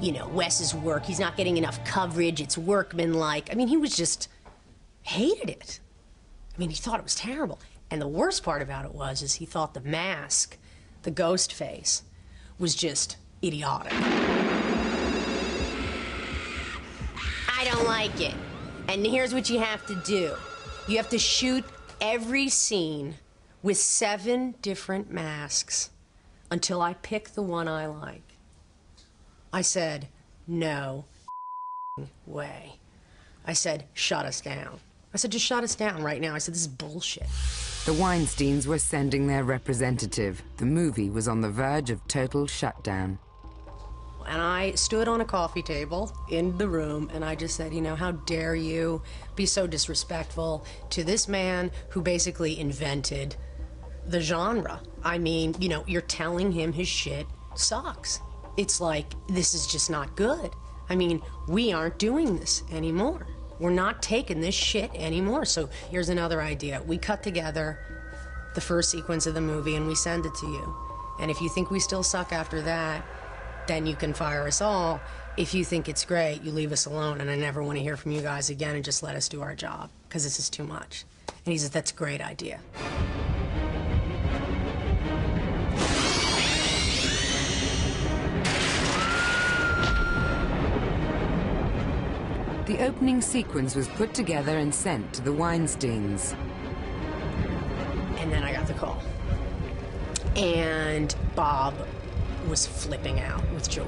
you know, Wes's work. He's not getting enough coverage. It's workmanlike. I mean, he was just hated it. I mean, he thought it was terrible. And the worst part about it is he thought the mask, the ghost face, was just idiotic. I don't like it. And here's what you have to do. You have to shoot every scene with 7 different masks until I pick the one I like. I said, no way. I said, shut us down. I said, just shut us down right now. I said, this is bullshit. The Weinsteins were sending their representative. The movie was on the verge of total shutdown. And I stood on a coffee table in the room, and I just said, you know, how dare you be so disrespectful to this man who basically invented the genre. I mean, you know, you're telling him his shit sucks. It's like, this is just not good. I mean, we aren't doing this anymore. We're not taking this shit anymore. So here's another idea. We cut together the first sequence of the movie and we send it to you. And if you think we still suck after that, then you can fire us all. If you think it's great, you leave us alone, and I never want to hear from you guys again, and just let us do our job, because this is too much. And he said, that's a great idea. The opening sequence was put together and sent to the Weinsteins. And then I got the call. And Bob was flipping out with joy.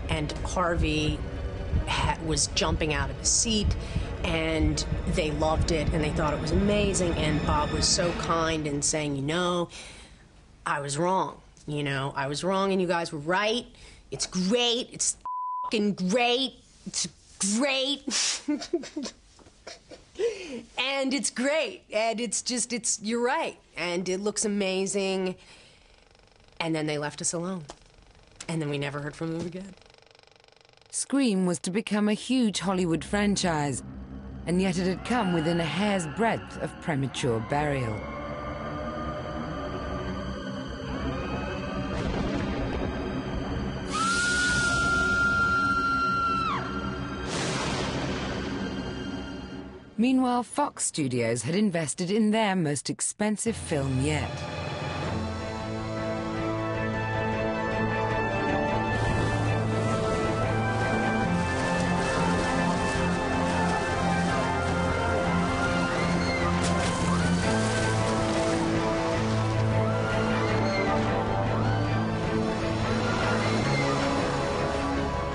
And Harvey was jumping out of his seat, and they loved it, and they thought it was amazing. And Bob was so kind and saying, you know, I was wrong. You know, I was wrong, and you guys were right. It's great. It's fucking great. It's great. And it's great. And it's just, you're right. And it looks amazing. And then they left us alone. And then we never heard from them again. Scream was to become a huge Hollywood franchise, and yet it had come within a hair's breadth of premature burial. Meanwhile, Fox Studios had invested in their most expensive film yet.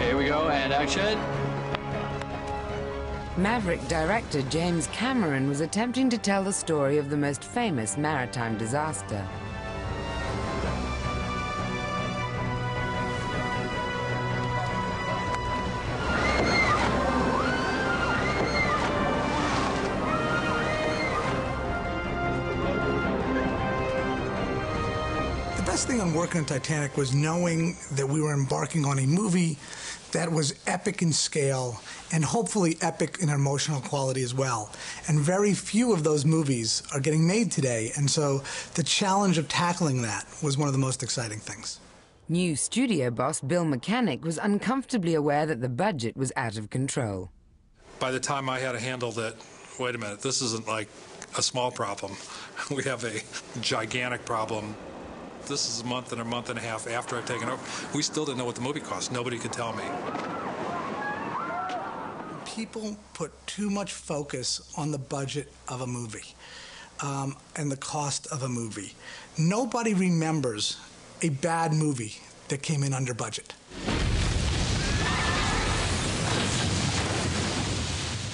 Here we go, and action. Maverick director James Cameron was attempting to tell the story of the most famous maritime disaster. The best thing on working on Titanic was knowing that we were embarking on a movie that was epic in scale and hopefully epic in emotional quality as well. And very few of those movies are getting made today, and so the challenge of tackling that was one of the most exciting things. New studio boss Bill Mechanic was uncomfortably aware that the budget was out of control. By the time I had to handle that, wait a minute, this isn't like a small problem. We have a gigantic problem. This is a month and a half after I've taken over. We still didn't know what the movie cost. Nobody could tell me. People put too much focus on the budget of a movie and the cost of a movie. Nobody remembers a bad movie that came in under budget.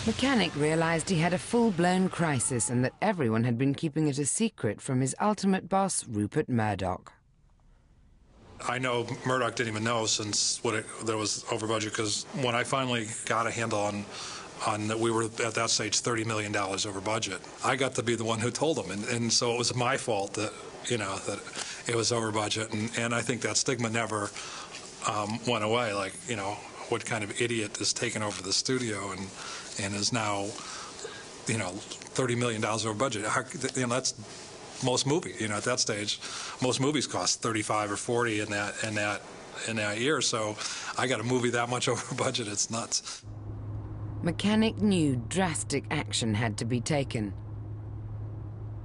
Mechanic realized he had a full-blown crisis and that everyone had been keeping it a secret from his ultimate boss, Rupert Murdoch. I know Murdoch didn't even know since there was over budget, because when I finally got a handle on that we were at that stage $30 million over budget, I got to be the one who told him, and so it was my fault that, you know, that it was over budget, and I think that stigma never went away. Like, you know, what kind of idiot is taking over the studio and is now, you know, $30 million over budget? You know, that's most movies. You know, at that stage, most movies cost 35 or 40, and that in that year, so I got a movie that much over budget. It's nuts. Mechanic knew drastic action had to be taken.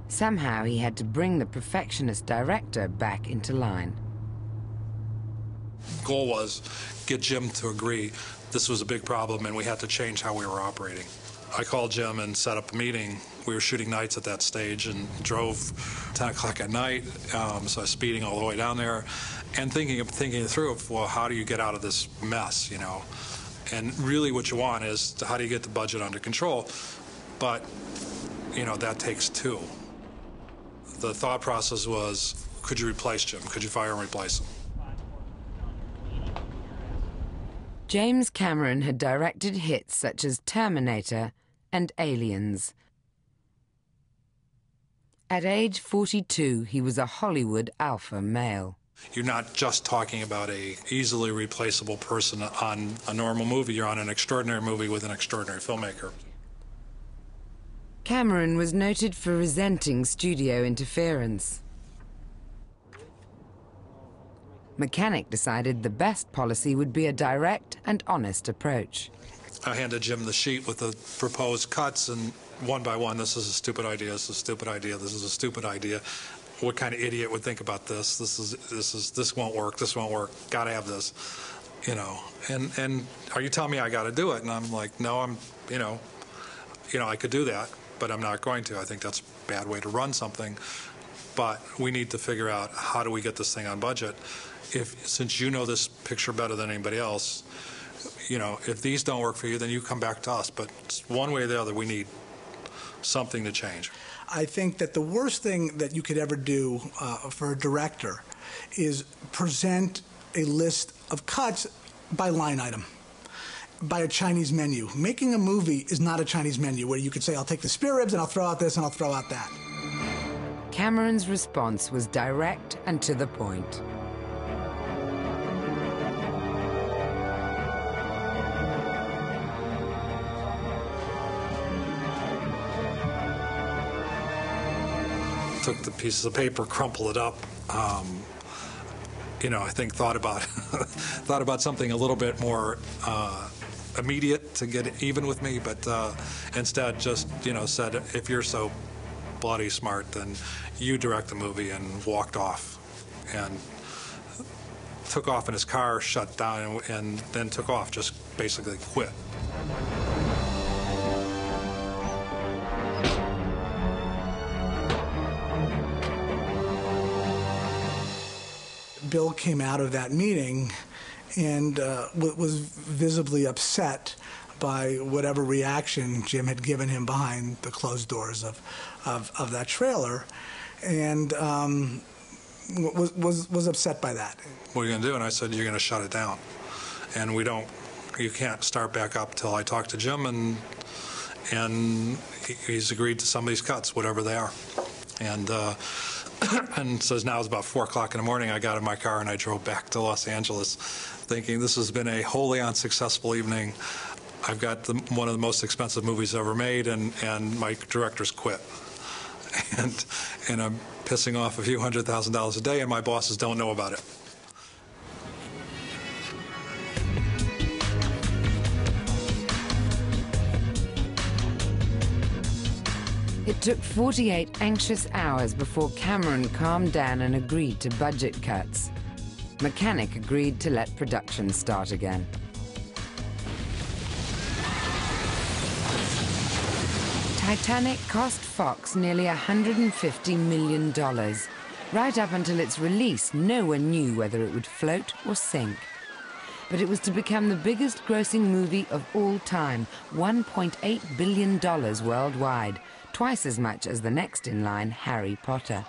Somehow he had to bring the perfectionist director back into line. Goal was get Jim to agree this was a big problem and we had to change how we were operating. I called Jim and set up a meeting. We were shooting nights at that stage and drove 10 o'clock at night, so I was speeding all the way down there and thinking it through of, well, how do you get out of this mess, you know? And really what you want is how do you get the budget under control? But, you know, that takes two. The thought process was, could you replace Jim? Could you fire and replace him? James Cameron had directed hits such as Terminator and Aliens. At age 42, he was a Hollywood alpha male. You're not just talking about a easily replaceable person on a normal movie. You're on an extraordinary movie with an extraordinary filmmaker. Cameron was noted for resenting studio interference. Mechanic decided the best policy would be a direct and honest approach. I handed Jim the sheet with the proposed cuts, and one by one, this is a stupid idea, this is a stupid idea, this is a stupid idea. What kind of idiot would think about this? This won't work, gotta have this, you know. And are you telling me I gotta do it? And I'm like, no, you know, I could do that, but I'm not going to. I think that's a bad way to run something. But we need to figure out how do we get this thing on budget. Since you know this picture better than anybody else, you know, if these don't work for you, then you come back to us. But one way or the other, we need something to change. I think that the worst thing that you could ever do for a director is present a list of cuts by line item, by a Chinese menu. Making a movie is not a Chinese menu where you could say, I'll take the spare ribs and I'll throw out this and I'll throw out that. Cameron's response was direct and to the point. Took the pieces of paper, crumpled it up. You know, I think thought about something a little bit more immediate to get even with me, but instead just, you know, said, if you're so bloody smart, then you direct the movie, and walked off. And took off in his car, shut down, and then took off, just basically quit. Bill came out of that meeting and was visibly upset by whatever reaction Jim had given him behind the closed doors of that trailer, and was upset by that. What are you going to do? And I said, you're going to shut it down. And you can't start back up till I talk to Jim, and he's agreed to some of these cuts, whatever they are. And so now it's about 4 o'clock in the morning. I got in my car and I drove back to Los Angeles thinking this has been a wholly unsuccessful evening. I've got one of the most expensive movies ever made, and my director's quit. And I'm pissing off a few $100,000 a day, and my bosses don't know about it. It took 48 anxious hours before Cameron calmed down and agreed to budget cuts. Mechanic agreed to let production start again. Titanic cost Fox nearly $150 million. Right up until its release, no one knew whether it would float or sink. But it was to become the biggest grossing movie of all time, $1.8 billion worldwide, twice as much as the next in line, Harry Potter.